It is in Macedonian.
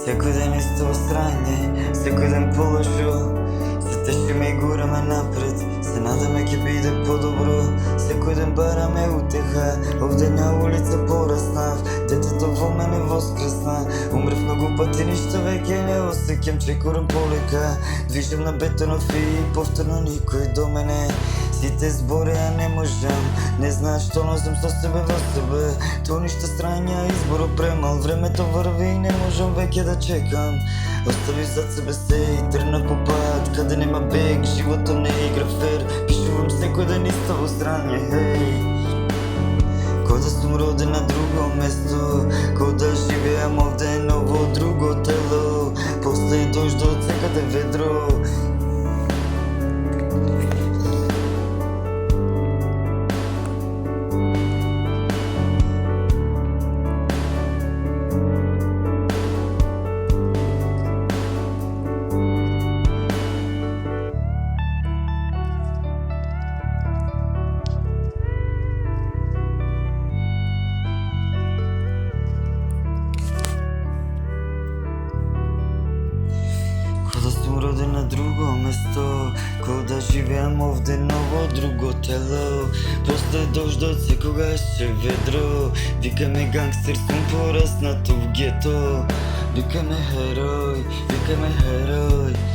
Всеки ден исто срanje, всеки ден полошо. Се тешиме и гураме напред, се надаме ќе биде по-добро. Секој ден бараме утеха, овде на улица пораснав. Детето во мене воскресна, умрев многу пати, ништо веќе не осеќам, чекорам полека. Движам на бетонов и повторно никој до мене. Сите збори, а не можам, не знаеш што носам со себе во себе. Тоа ништо страња избор премал, времето врви и не можам веќе да чекам. Остави зад себе се и тргнав по пат, каде нема бег, животот не игра фер. Пишувам секој ден исто во страње, хеј. Ко да сум роден на друго место, ко да живеам овде, но во друго тело. Постои дожд од секаде ведро. Да сум роден на друго место, ко да живеам овде, но во друго тело. Постои дожд од секогаш е ведро. Викаме гангстер, сум пораснат в гето. Викаме херој, викаме херој.